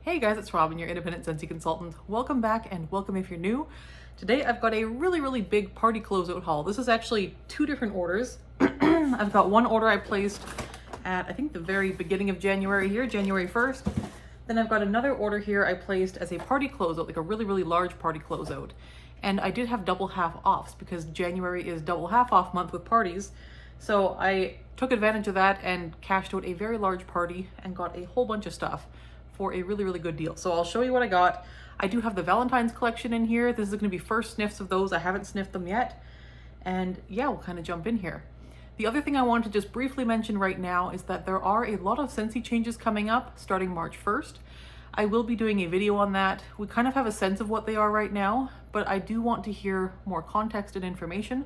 Hey guys, it's Robyn, your independent Scentsy consultant. Welcome back and welcome if you're new. Today I've got a really big party closeout haul. This is actually two different orders. I've got one order I placed at I think the very beginning of January here, January 1st. Then I've got another order here I placed as a party closeout, like a really large party closeout. And I did have double half offs because January is double half off month with parties. So I took advantage of that and cashed out a very large party and got a whole bunch of stuff for a really good deal. So I'll show you what I got. I do have the Valentines collection in here. This is going to be first sniffs of those. I haven't sniffed them yet. And yeah, we'll kind of jump in here. The other thing I want to just briefly mention right now is that there are a lot of Scentsy changes coming up starting March 1st. I will be doing a video on that. We kind of have a sense of what they are right now, but I do want to hear more context and information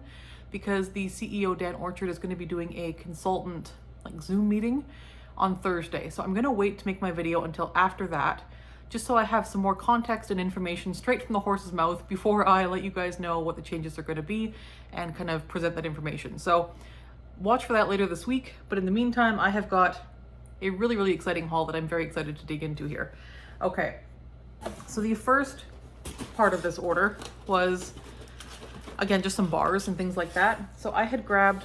because the CEO, Dan Orchard, is going to be doing a consultant Zoom meeting on Thursday. So I'm going to wait to make my video until after that, just so I have some more context and information straight from the horse's mouth before I let you guys know what the changes are going to be and kind of present that information. So watch for that later this week. But in the meantime, I have got a really exciting haul that I'm very excited to dig into here. Okay, so the first part of this order was, again, just some bars and things like that. So I had grabbed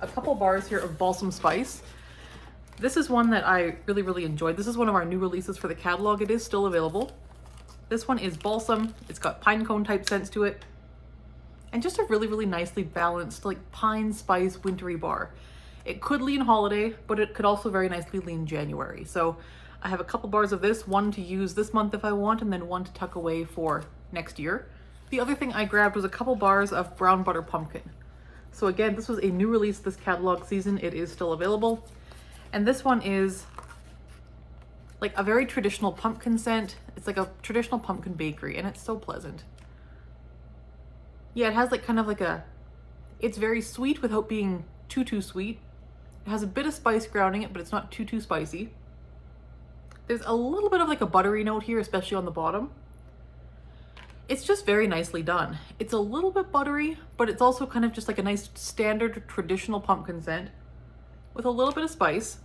a couple bars here of balsam spice. This is one that I really enjoyed. This is one of our new releases for the catalog. It is still available. This one is balsam. It's got pine cone type scents to it. And just a really nicely balanced pine spice wintry bar. It could lean holiday, but it could also very nicely lean January. So I have a couple bars of this, one to use this month if I want, and then one to tuck away for next year. The other thing I grabbed was a couple bars of brown butter pumpkin. So again, this was a new release this catalog season. It is still available. And this one is like a very traditional pumpkin scent. It's like a traditional pumpkin bakery and it's so pleasant. Yeah, it has it's very sweet without being too sweet. It has a bit of spice grounding it, but it's not too spicy. There's a little bit of a buttery note here, especially on the bottom. It's just very nicely done. It's a little bit buttery, but it's also kind of just like a nice standard traditional pumpkin scent with a little bit of spice,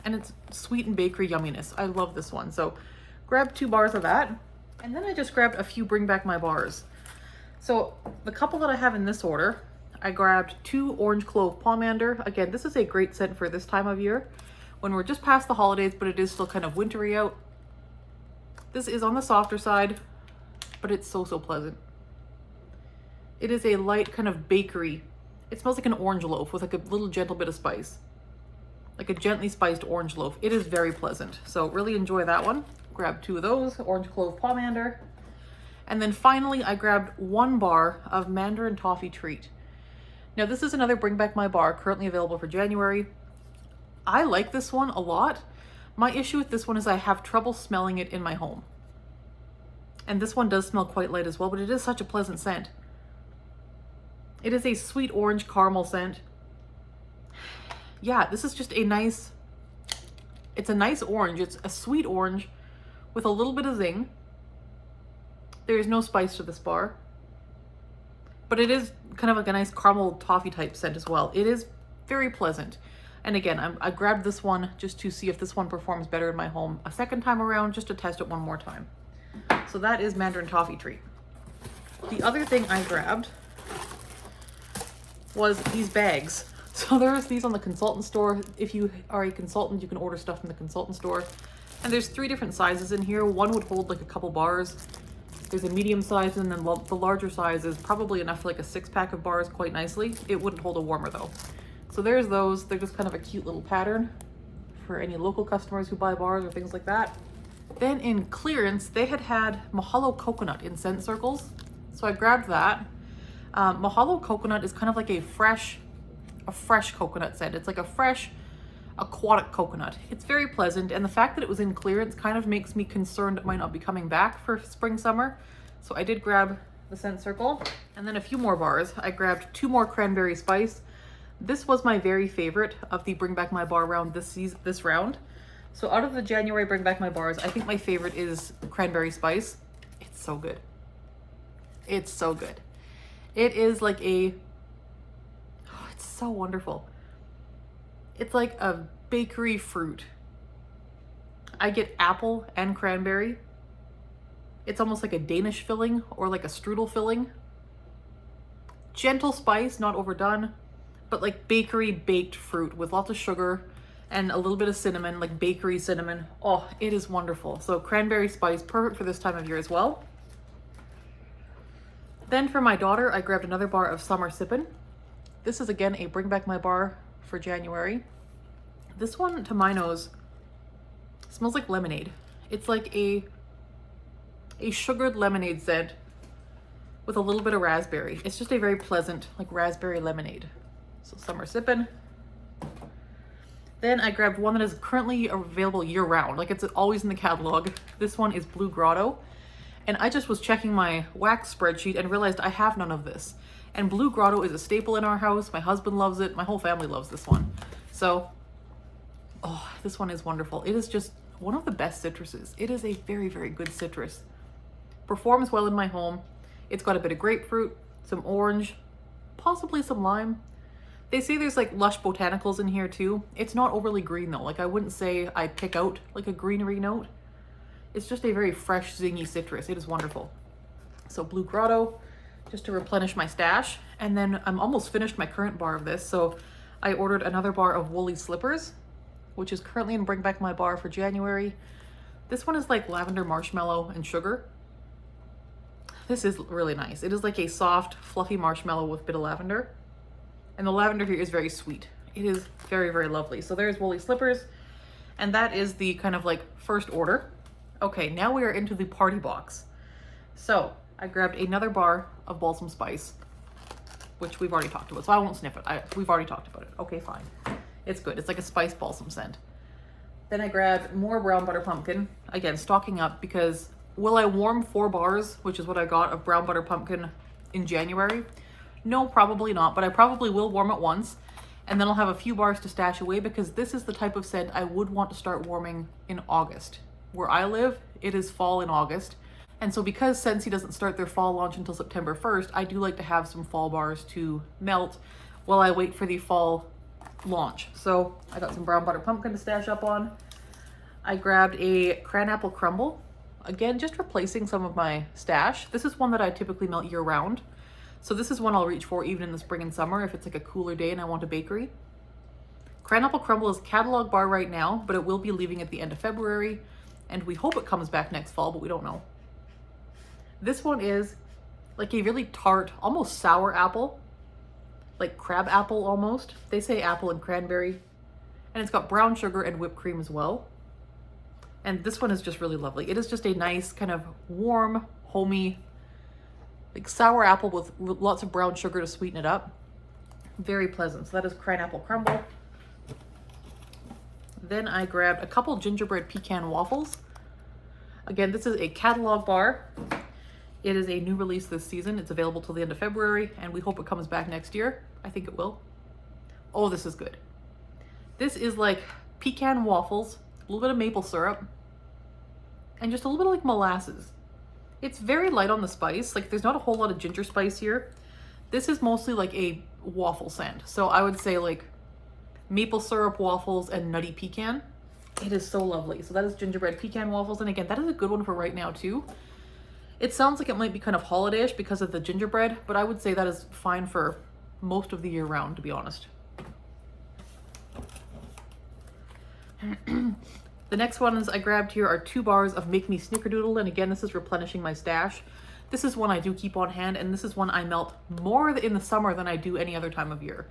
and it's sweet and bakery yumminess. I love this one. So grab 2 bars of that, and then I just grabbed a few Bring Back My bars. So the couple that I have in this order, I grabbed 2 orange clove pomander. Again, this is a great scent for this time of year when we're just past the holidays, but it is still kind of wintry out. This is on the softer side, but it's so pleasant. It is a light kind of bakery. It smells like an orange loaf with a little gentle bit of spice. Like a gently spiced orange loaf. It is very pleasant. So really enjoy that one. Grab 2 of those, orange clove pomander. And then finally, I grabbed 1 bar of Mandarin Toffee Treat. Now this is another Bring Back My bar, currently available for January. I like this one a lot. My issue with this one is I have trouble smelling it in my home. And this one does smell quite light as well, but it is such a pleasant scent. It is a sweet orange caramel scent. Yeah, this is just it's a nice orange. It's a sweet orange with a little bit of zing. There is no spice to this bar, but it is kind of like a nice caramel toffee type scent as well. It is very pleasant. And again, I grabbed this one just to see if this one performs better in my home a second time around, just to test it one more time. So that is Mandarin Toffee Treat. The other thing I grabbed was these bags. So there's these on the consultant store. If you are a consultant, you can order stuff from the consultant store. And there's 3 different sizes in here. One would hold a couple bars. There's a medium size, and then the larger size is probably enough for a 6-pack of bars quite nicely. It wouldn't hold a warmer though. So there's those. They're just kind of a cute little pattern for any local customers who buy bars or things like that. Then in clearance, they had Mahalo Coconut in scent circles. So I grabbed that. Mahalo Coconut is kind of like a fresh coconut scent. It's like a fresh aquatic coconut. It's very pleasant, and the fact that it was in clearance kind of makes me concerned it might not be coming back for spring summer. So I did grab the scent circle, and then a few more bars. I grabbed 2 more cranberry spice. This was my very favorite of the Bring Back My bar round this round. So out of the January Bring Back My bars, I think my favorite is cranberry spice. It's so good. It's so good. It is like it's so wonderful. It's like a bakery fruit. I get apple and cranberry. It's almost like a Danish filling or like a strudel filling. Gentle spice, not overdone, but like bakery baked fruit with lots of sugar and a little bit of cinnamon, like bakery cinnamon. Oh, it is wonderful. So cranberry spice, perfect for this time of year as well. Then for my daughter, I grabbed another bar of Summer Sippin'. This is again a bring back my bar for January. This one, to my nose, smells like lemonade. It's like a sugared lemonade scent with a little bit of raspberry. It's just a very pleasant, like raspberry lemonade. So Summer Sippin'. Then I grabbed one that is currently available year round. Like it's always in the catalog. This one is Blue Grotto. And I just was checking my wax spreadsheet and realized I have none of this. And Blue Grotto is a staple in our house. My husband loves it. My whole family loves this one. So, oh, this one is wonderful. It is just one of the best citruses. It is a very, very good citrus. Performs well in my home. It's got a bit of grapefruit, some orange, possibly some lime. They say there's like lush botanicals in here too. It's not overly green though. Like I wouldn't say I pick out like a greenery note. It's just a very fresh, zingy citrus. It is wonderful. So Blue Grotto, just to replenish my stash. And then I'm almost finished my current bar of this. So I ordered another bar of Woolly Slippers, which is currently in Bring Back My Bar for January. This one is like lavender marshmallow and sugar. This is really nice. It is like a soft, fluffy marshmallow with a bit of lavender. And the lavender here is very sweet. It is very, very lovely. So there's Woolly Slippers. And that is the kind of like first order. Okay, now we are into the party box. So I grabbed another bar of Balsam Spice, which we've already talked about. So I won't sniff it. We've already talked about it. Okay, fine. It's good. It's like a spice balsam scent. Then I grabbed more Brown Butter Pumpkin. Again, stocking up because will I warm 4 bars, which is what I got of Brown Butter Pumpkin in January? No, probably not, but I probably will warm it once. And then I'll have a few bars to stash away because this is the type of scent I would want to start warming in August. Where I live, it is fall in August. And so because Scentsy doesn't start their fall launch until September 1st, I do like to have some fall bars to melt while I wait for the fall launch. So I got some Brown Butter Pumpkin to stash up on. I grabbed a Cranapple Crumble. Again, just replacing some of my stash. This is one that I typically melt year round. So this is one I'll reach for even in the spring and summer if it's like a cooler day and I want a bakery. Cranapple Crumble is a catalog bar right now, but it will be leaving at the end of February. And we hope it comes back next fall, but we don't know. This one is like a really tart, almost sour apple, like crab apple almost. They say apple and cranberry. And it's got brown sugar and whipped cream as well. And this one is just really lovely. It is just a nice kind of warm, homey, like sour apple with lots of brown sugar to sweeten it up. Very pleasant. So that is Cranapple Crumble. Then I grabbed a couple gingerbread pecan waffles. Again, this is a catalog bar. It is a new release this season. It's available till the end of February, and we hope it comes back next year. I think it will. Oh, this is good. This is like pecan waffles, a little bit of maple syrup, and just a little bit of like molasses. It's very light on the spice. Like there's not a whole lot of ginger spice here. This is mostly like a waffle scent. So I would say like maple syrup waffles and nutty pecan. It is so lovely. So that is gingerbread pecan waffles. And again, that is a good one for right now too. It sounds like it might be kind of holiday-ish because of the gingerbread, but I would say that is fine for most of the year round, to be honest. The next ones I grabbed here are 2 bars of Make Me Snickerdoodle. And again, this is replenishing my stash. This is one I do keep on hand, and this is one I melt more in the summer than I do any other time of year.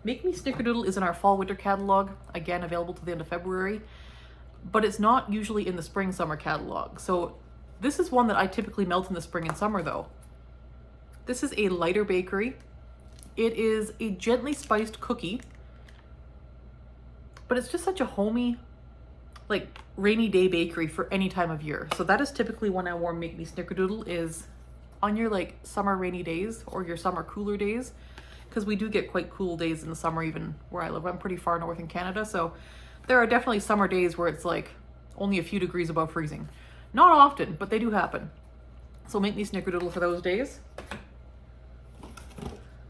Make Me Snickerdoodle is in our fall winter catalog, again available to the end of February, but it's not usually in the spring summer catalog. So this is one that I typically melt in the spring and summer though. This is a lighter bakery. It is a gently spiced cookie, but it's just such a homey, like rainy day bakery for any time of year. So that is typically when I warm Make Me Snickerdoodle, is on your like summer rainy days or your summer cooler days, because we do get quite cool days in the summer even where I live. I'm pretty far north in Canada, so there are definitely summer days where it's like only a few degrees above freezing. Not often, but they do happen. So Make Me Snickerdoodle for those days.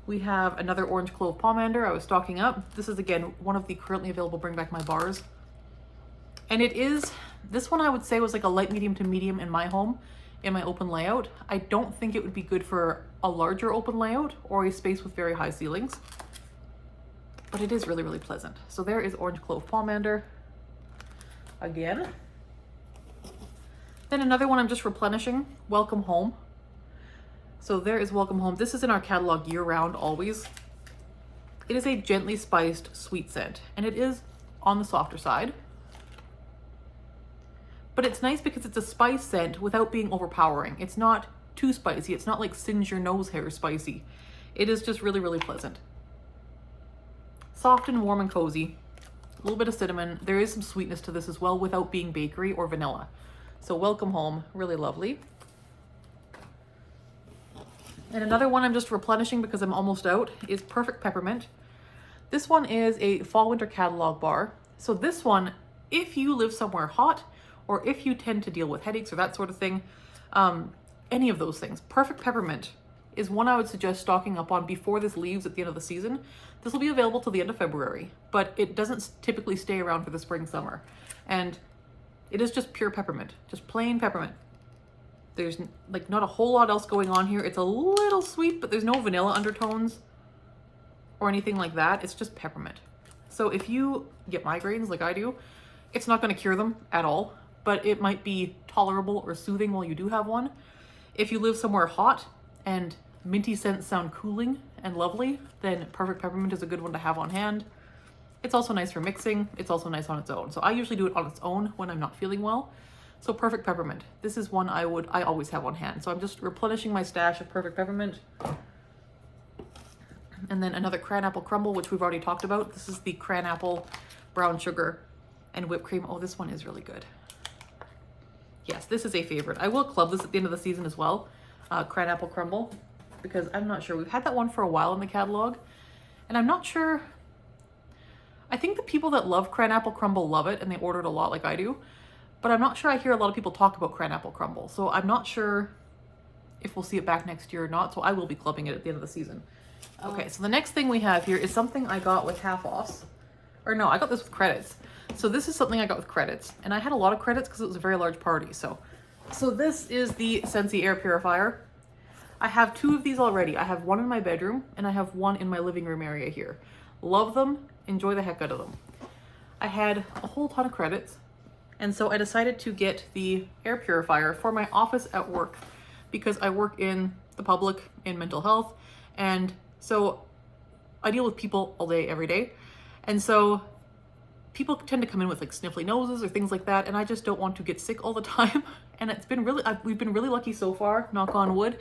We have another orange clove pomander I was stocking up. This is again one of the currently available Bring Back My bars. And it is This one I would say was like a light medium to medium in my home, in my open layout. I don't think it would be good for a larger open layout or a space with very high ceilings, but it is really, really pleasant. So there is Orange Clove Pomander again. Then another one I'm just replenishing, Welcome Home. So there is Welcome Home. This is in our catalog year round always. It is a gently spiced sweet scent, and it is on the softer side. But it's nice because it's a spice scent without being overpowering. It's not too spicy. It's not like singe your nose hair spicy. It is just really, really pleasant. Soft and warm and cozy. A little bit of cinnamon. There is some sweetness to this as well without being bakery or vanilla. So Welcome Home, really lovely. And another one I'm just replenishing because I'm almost out is Perfect Peppermint. This one is a fall winter catalog bar. So this one, if you live somewhere hot or if you tend to deal with headaches or that sort of thing, any of those things, Perfect Peppermint is one I would suggest stocking up on before this leaves at the end of the season. This will be available till the end of February, but it doesn't typically stay around for the spring, summer. And it is just pure peppermint, just plain peppermint. There's like not a whole lot else going on here. It's a little sweet, but there's no vanilla undertones or anything like that. It's just peppermint. So if you get migraines like I do, it's not going to cure them at all, but it might be tolerable or soothing while you do have one. If you live somewhere hot and minty scents sound cooling and lovely, then Perfect Peppermint is a good one to have on hand. It's also nice for mixing. It's also nice on its own. So I usually do it on its own when I'm not feeling well. So Perfect Peppermint. This is one I always have on hand. So I'm just replenishing my stash of Perfect Peppermint. And then another Cranapple Crumble, which we've already talked about. This is the Cranapple Brown Sugar and Whipped Cream. Oh, this one is really good. Yes, this is a favorite. I will club this at the end of the season as well. Cranapple Crumble, because I'm not sure. We've had that one for a while in the catalog, and I'm not sure. I think the people that love Cranapple Crumble love it, and they order it a lot like I do, but I'm not sure I hear a lot of people talk about Cranapple Crumble, so I'm not sure if we'll see it back next year or not, so I will be clubbing it at the end of the season. Okay, so the next thing we have here is something I got with half-offs. Or no, I got this with credits. So this is something I got with credits, and I had a lot of credits because it was a very large party. So this is the Scentsy air purifier. I have two of these already. I have one in my bedroom, and I have one in my living room area here. Love them, enjoy the heck out of them. I had a whole ton of credits, and so I decided to get the air purifier for my office at work because I work in the public in mental health, and so I deal with people all day, every day. And so people tend to come in with like sniffly noses or things like that, and I just don't want to get sick all the time. And it's been really, we've been really lucky so far, knock on wood.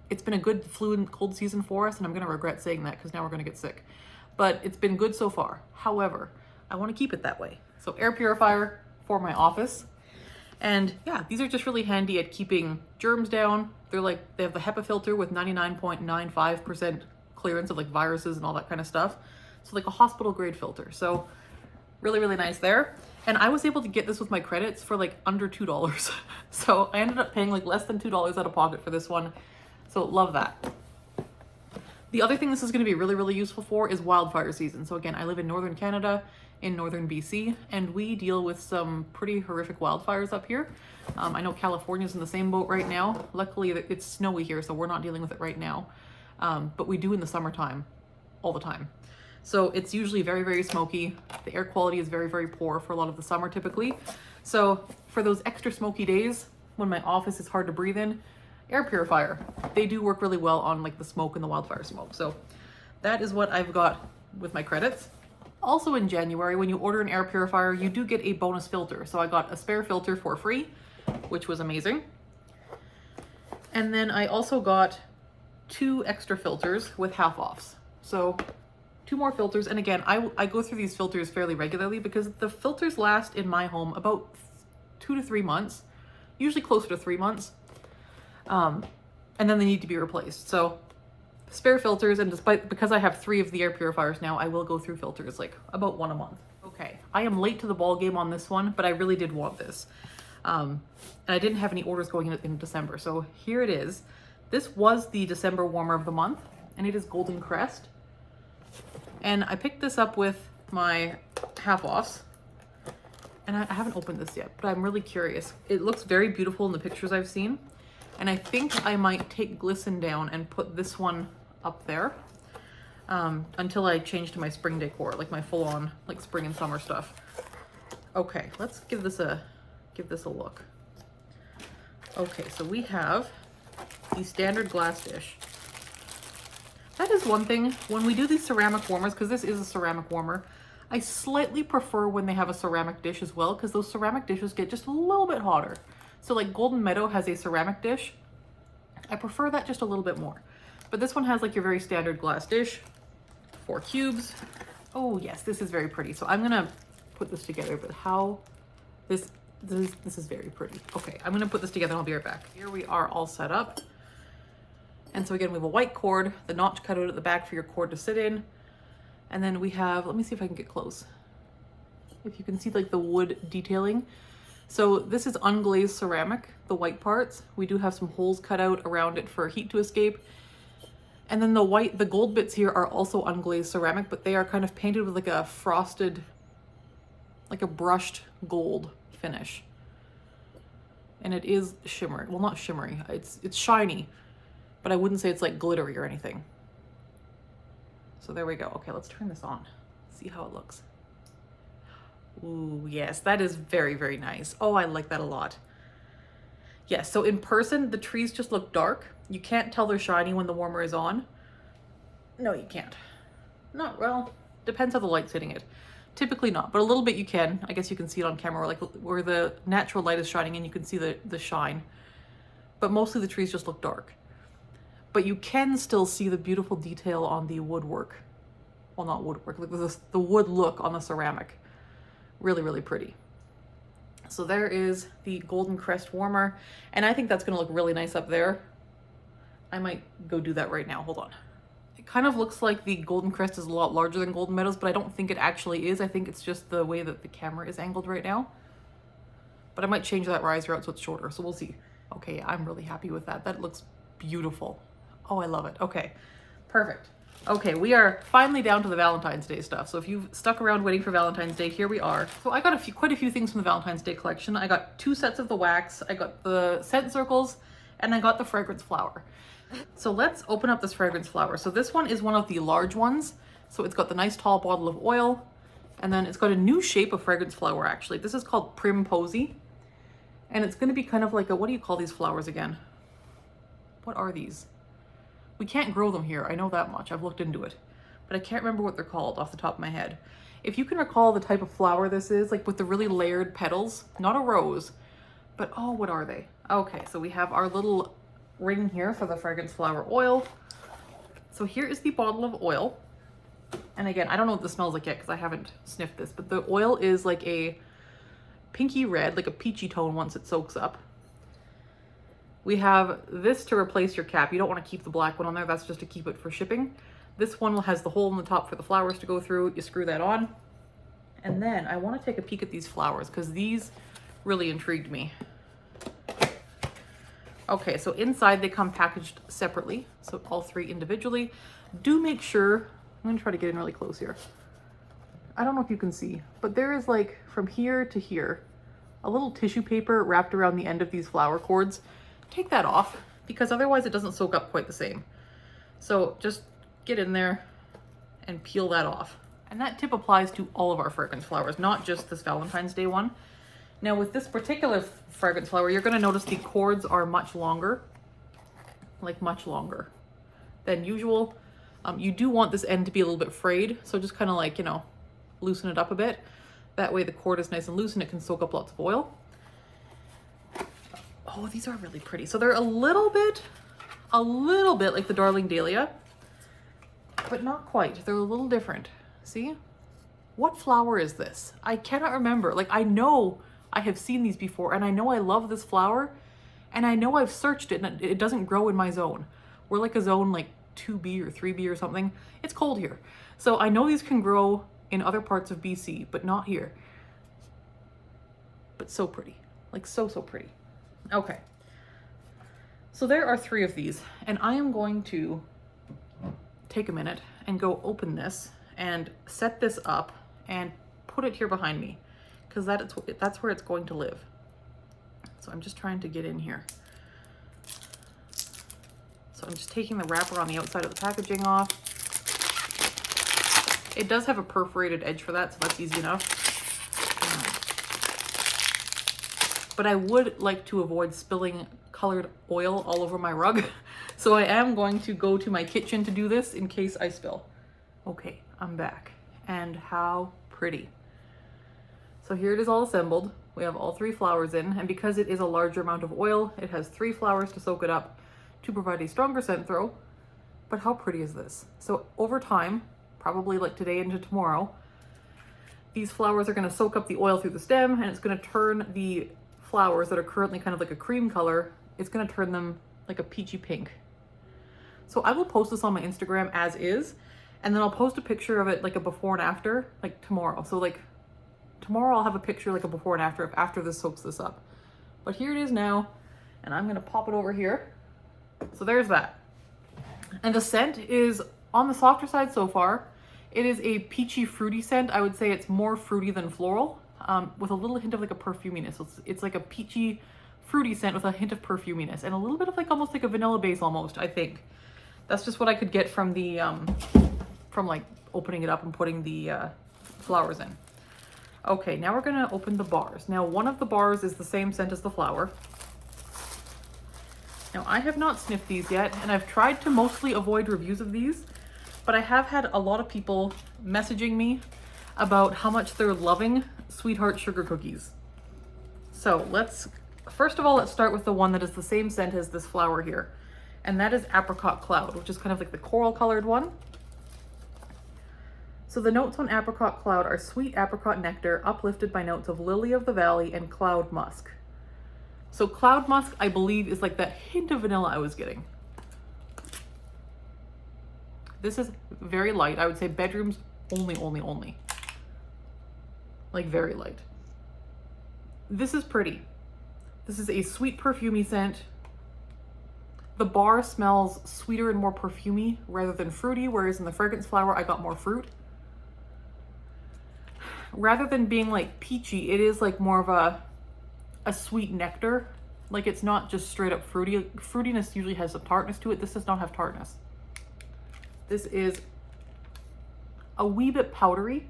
It's been a good flu and cold season for us, and I'm going to regret saying that because now we're going to get sick. But it's been good so far. However, I want to keep it that way. So air purifier for my office. And yeah, these are just really handy at keeping germs down. They're like, they have the HEPA filter with 99.95% clearance of like viruses and all that kind of stuff. So like a hospital grade filter. So really, really nice there. And I was able to get this with my credits for like under $2. So I ended up paying like less than $2 out of pocket for this one. So love that. The other thing this is going to be really, really useful for is wildfire season. So again, I live in northern Canada, in northern BC, and we deal with some pretty horrific wildfires up here. I know California's in the same boat right now. Luckily, it's snowy here, so we're not dealing with it right now. But we do in the summertime, all the time. So it's usually very, very smoky. The air quality is very, very poor for a lot of the summer typically. So for those extra smoky days when my office is hard to breathe in, air purifier, they do work really well on like the smoke and the wildfire smoke. So that is what I've got with my credits. Also in January, when you order an air purifier, you do get a bonus filter. So I got a spare filter for free, which was amazing. And then I also got 2 extra filters with half-offs. So 2 more filters. And again, I go through these filters fairly regularly because the filters last in my home about 2 to 3 months, usually closer to 3 months. And then they need to be replaced. So spare filters, and because I have 3 of the air purifiers now, I will go through filters like about 1 a month. Okay, I am late to the ball game on this one, but I really did want this. And I didn't have any orders going in December. So here it is. This was the December warmer of the month, and it is Golden Crest. And I picked this up with my half-offs, and I haven't opened this yet, but I'm really curious. It looks very beautiful in the pictures I've seen. And I think I might take Glisten down and put this one up there until I change to my spring decor, like my full on like spring and summer stuff. Okay, let's give this a look. Okay, so we have the standard glass dish. That is one thing, when we do these ceramic warmers, because this is a ceramic warmer, I slightly prefer when they have a ceramic dish as well, because those ceramic dishes get just a little bit hotter. So like Golden Meadow has a ceramic dish. I prefer that just a little bit more. But this one has like your very standard glass dish, 4 cubes. Oh yes, this is very pretty. So I'm gonna put this together, but how, this is very pretty. Okay, I'm gonna put this together and I'll be right back. Here we are all set up. And so again, we have a white cord, the notch cut out at the back for your cord to sit in. And then we have, let me see if I can get close. If you can see like the wood detailing. So this is unglazed ceramic, the white parts. We do have some holes cut out around it for heat to escape. And then the gold bits here are also unglazed ceramic, but they are kind of painted with like a frosted, like a brushed gold finish. And it is shimmery. Well, not shimmery, it's shiny, but I wouldn't say it's like glittery or anything. So there we go. Okay, let's turn this on. See how it looks. Ooh, yes, that is very, very nice. Oh, I like that a lot. Yes, so in person, the trees just look dark. You can't tell they're shiny when the warmer is on. No, you can't. Not, well, depends how the light's hitting it. Typically not, but a little bit you can. I guess you can see it on camera, like where the natural light is shining and you can see the shine. But mostly the trees just look dark. But you can still see the beautiful detail on the woodwork. Well, not woodwork, like the wood look on the ceramic. Really, really pretty. So there is the golden crest warmer. And I think that's gonna look really nice up there. I might go do that right now, hold on. It kind of looks like the golden crest is a lot larger than Golden Meadows, but I don't think it actually is. I think it's just the way that the camera is angled right now. But I might change that riser out so it's shorter, so we'll see. Okay, I'm really happy with that. That looks beautiful. Oh, I love it. Okay, perfect. Okay, we are finally down to the Valentine's Day stuff. So if you've stuck around waiting for Valentine's Day, here we are. So I got quite a few things from the Valentine's Day collection. I got 2 sets of the wax, I got the scent circles, and I got the fragrance flower. So let's open up this fragrance flower. So this one is one of the large ones. So it's got the nice tall bottle of oil, and then it's got a new shape of fragrance flower actually. This is called Prim Posy. And it's gonna be kind of like a, what do you call these flowers again? What are these? We can't grow them here, I know that much, I've looked into it. But I can't remember what they're called off the top of my head. If you can recall the type of flower this is, like with the really layered petals, not a rose, but oh, what are they? Okay, so we have our little ring here for the fragrance flower oil. So here is the bottle of oil. And again, I don't know what this smells like yet because I haven't sniffed this, but the oil is like a pinky red, like a peachy tone once it soaks up. We have this to replace your cap. You don't want to keep the black one on there. That's just to keep it for shipping. This one has the hole in the top for the flowers to go through. You screw that on. And then I want to take a peek at these flowers because these really intrigued me. Okay, so inside they come packaged separately. So all 3 individually. Do make sure, I'm gonna try to get in really close here. I don't know if you can see, but there is like from here to here, a little tissue paper wrapped around the end of these flower cords. Take that off because otherwise it doesn't soak up quite the same. So just get in there and peel that off. And that tip applies to all of our fragrance flowers, not just this Valentine's Day one. Now with this particular fragrance flower, you're gonna notice the cords are much longer, like much longer than usual. You do want this end to be a little bit frayed. So just kind of like, you know, loosen it up a bit. That way the cord is nice and loose and it can soak up lots of oil. Oh, these are really pretty. So they're a little bit like the Darling Dahlia, but not quite. They're a little different. See? What flower is this? I cannot remember. Like, I know I have seen these before and I know I love this flower and I know I've searched it and it doesn't grow in my zone. We're like a zone like 2B or 3B or something. It's cold here. So I know these can grow in other parts of BC, but not here. But so pretty. Like so pretty. Okay, so there are 3 of these and I am going to take a minute and go open this and set this up and put it here behind me because that's where it's going to live. So I'm just trying to get in here. So I'm just taking the wrapper on the outside of the packaging off. It does have a perforated edge for that, so that's easy enough. But I would like to avoid spilling colored oil all over my rug. So I am going to go to my kitchen to do this in case I spill. Okay, I'm back. And how pretty. So here it is all assembled. We have all 3 flowers in, and because it is a larger amount of oil, it has 3 flowers to soak it up to provide a stronger scent throw. But how pretty is this? So over time, probably like today into tomorrow, these flowers are going to soak up the oil through the stem, and it's going to turn the flowers that are currently kind of like a cream color, it's going to turn them like a peachy pink. So I will post this on my Instagram as is, and then I'll post a picture of it like a before and after, like tomorrow. So like tomorrow I'll have a picture like a before and after this soaks this up. But here it is now, and I'm going to pop it over here. So there's that. And the scent is on the softer side so far. It is a peachy fruity scent. I would say it's more fruity than floral, with a little hint of like a perfuminess. So it's like a peachy fruity scent with a hint of perfuminess and a little bit of like almost like a vanilla base almost, I think. That's just what I could get from the from like opening it up and putting the flowers in. Okay, now we're gonna open the bars. Now one of the bars is the same scent as the flower. Now I have not sniffed these yet, and I've tried to mostly avoid reviews of these, but I have had a lot of people messaging me about how much they're loving Sweetheart Sugar Cookies. So first of all, let's start with the one that is the same scent as this flower here. And that is Apricot Cloud, which is kind of like the coral colored one. So the notes on Apricot Cloud are sweet apricot nectar, uplifted by notes of lily of the valley and cloud musk. So cloud musk, I believe, is like that hint of vanilla I was getting. This is very light. I would say bedrooms only. Like very light. This is pretty. This is a sweet perfumey scent. The bar smells sweeter and more perfumey rather than fruity, whereas in the fragrance flower, I got more fruit. Rather than being like peachy, it is like more of a sweet nectar. Like it's not just straight up fruity. Fruitiness usually has some tartness to it. This does not have tartness. This is a wee bit powdery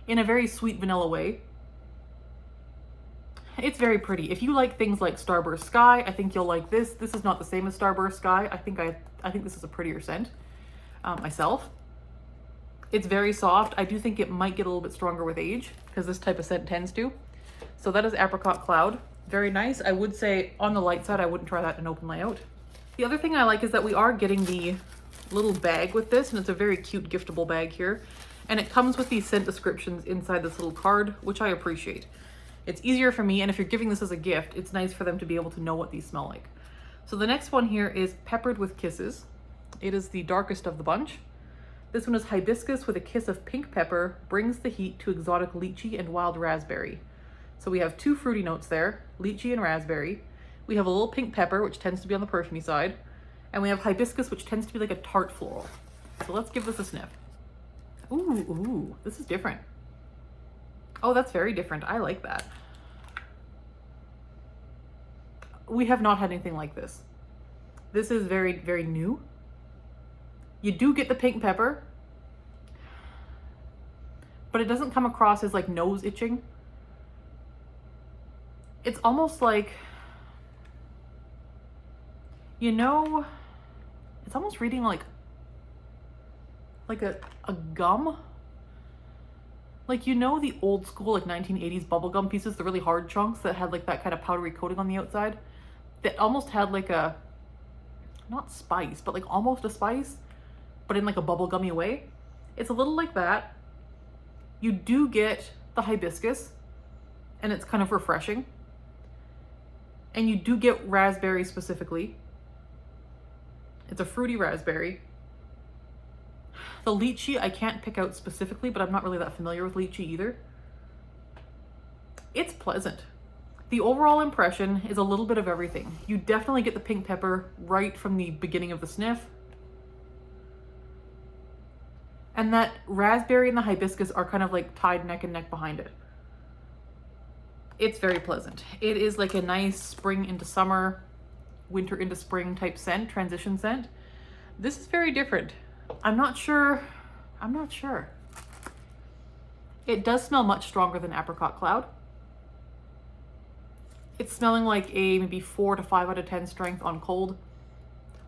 in a very sweet vanilla way. It's very pretty. If you like things like Starburst Sky, I think you'll like this. This is not the same as Starburst Sky. I think this is a prettier scent myself. It's very soft. I do think it might get a little bit stronger with age because this type of scent tends to. So that is Apricot Cloud. Very nice. I would say on the light side, I wouldn't try that in open layout. The other thing I like is that we are getting the little bag with this, and it's a very cute giftable bag here. And it comes with these scent descriptions inside this little card, which I appreciate. It's easier for me, and if you're giving this as a gift, it's nice for them to be able to know what these smell like. So the next one here is Peppered with Kisses. It is the darkest of the bunch. This one is Hibiscus with a kiss of pink pepper, brings the heat to exotic lychee and wild raspberry. So we have 2 fruity notes there, lychee and raspberry. We have a little pink pepper, which tends to be on the perfumey side. And we have hibiscus, which tends to be like a tart floral. So let's give this a sniff. Ooh, this is different. Oh, that's very different. I like that. We have not had anything like this. This is very, very new. You do get the pink pepper, but it doesn't come across as like nose itching. It's almost like, you know, it's almost reading like a gum. Like, you know, the old school like 1980s bubblegum pieces, the really hard chunks that had like that kind of powdery coating on the outside, that almost had like a, not spice, but like almost a spice, but in like a bubblegummy way. It's a little like that. You do get the hibiscus, and it's kind of refreshing. And you do get raspberry specifically. It's a fruity raspberry. The lychee, I can't pick out specifically, but I'm not really that familiar with lychee either. It's pleasant. The overall impression is a little bit of everything. You definitely get the pink pepper right from the beginning of the sniff. And that raspberry and the hibiscus are kind of like tied neck and neck behind it. It's very pleasant. It is like a nice spring into summer, winter into spring type scent, transition scent. This is very different. I'm not sure. It does smell much stronger than Apricot Cloud. It's smelling like a maybe 4 to 5 out of 10 strength on cold.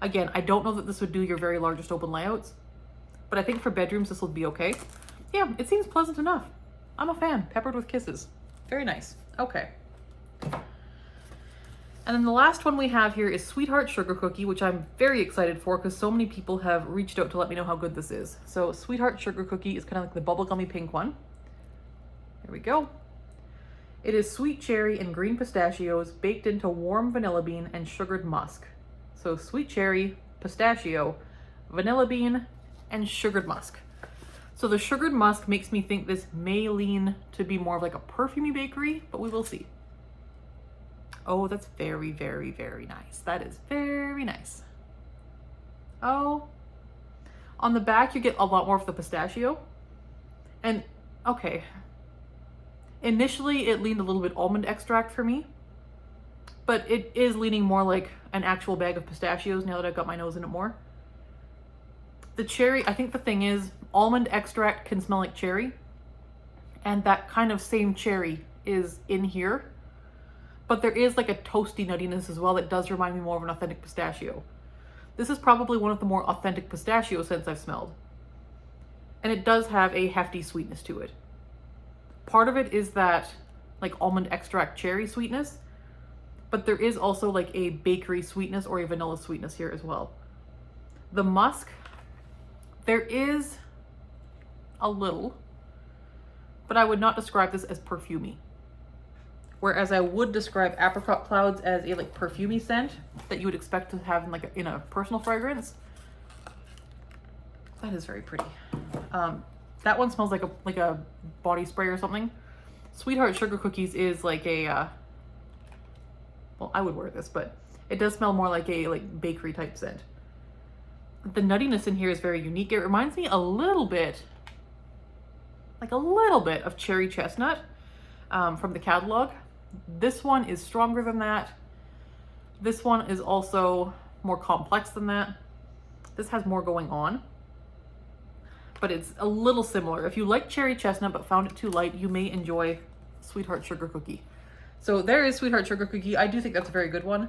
Again, I don't know that this would do your very largest open layouts, but I think for bedrooms this will be okay. Yeah, it seems pleasant enough. I'm a fan. Peppered with kisses. Very nice. Okay. And then the last one we have here is Sweetheart Sugar Cookie, which I'm very excited for because so many people have reached out to let me know how good this is. So Sweetheart Sugar Cookie is kind of like the bubblegummy pink one. There we go. It is sweet cherry and green pistachios baked into warm vanilla bean and sugared musk. So sweet cherry, pistachio, vanilla bean, and sugared musk. So the sugared musk makes me think this may lean to be more of like a perfumey bakery, but we will see. Oh, that's very, very, very nice. That is very nice. Oh, on the back you get a lot more of the pistachio. And okay, initially it leaned a little bit almond extract for me, but it is leaning more like an actual bag of pistachios now that I've got my nose in it more. The cherry, I think the thing is, almond extract can smell like cherry, and that kind of same cherry is in here, but there is like a toasty nuttiness as well that does remind me more of an authentic pistachio. This is probably one of the more authentic pistachio scents I've smelled, and it does have a hefty sweetness to it. Part of it is that like almond extract cherry sweetness, but there is also like a bakery sweetness or a vanilla sweetness here as well. The musk, there is a little, but I would not describe this as perfumey. Whereas I would describe Apricot Clouds as a like perfumey scent that you would expect to have in like in a personal fragrance. That is very pretty. That one smells like a body spray or something. Sweetheart Sugar Cookies is like a, well, I would wear this, but it does smell more like a bakery type scent. The nuttiness in here is very unique. It reminds me a little bit of cherry chestnut from the catalog. This one is stronger than that. This one is also more complex than that. This has more going on, but it's a little similar. If you like cherry chestnut but found it too light, you may enjoy Sweetheart Sugar Cookie. So there is Sweetheart Sugar Cookie. I do think that's a very good one.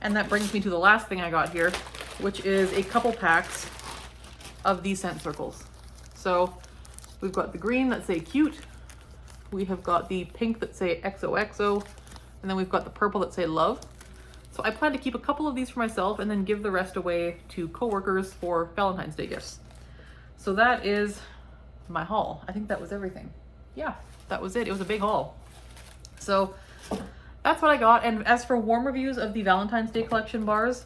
And that brings me to the last thing I got here, which is a couple packs of these scent circles. So we've got the green that say cute. We have got the pink that say XOXO. And then we've got the purple that say love. So I plan to keep a couple of these for myself and then give the rest away to coworkers for Valentine's Day gifts. So that is my haul. I think that was everything. Yeah, that was it. It was a big haul. So that's what I got. And as for warm reviews of the Valentine's Day Collection bars,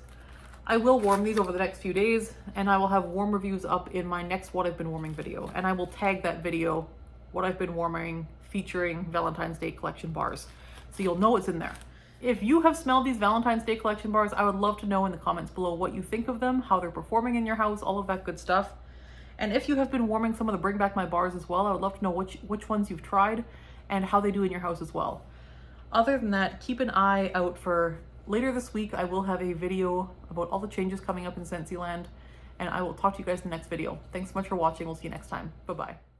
I will warm these over the next few days, and I will have warm reviews up in my next What I've Been Warming video. And I will tag that video, What I've Been Warming, featuring Valentine's Day Collection bars. So you'll know it's in there. If you have smelled these Valentine's Day Collection bars, I would love to know in the comments below what you think of them, how they're performing in your house, all of that good stuff. And if you have been warming some of the Bring Back My bars as well, I would love to know which ones you've tried and how they do in your house as well. Other than that, keep an eye out for later this week. I will have a video about all the changes coming up in Scentsy land, and I will talk to you guys in the next video. Thanks so much for watching. We'll see you next time. Bye-bye.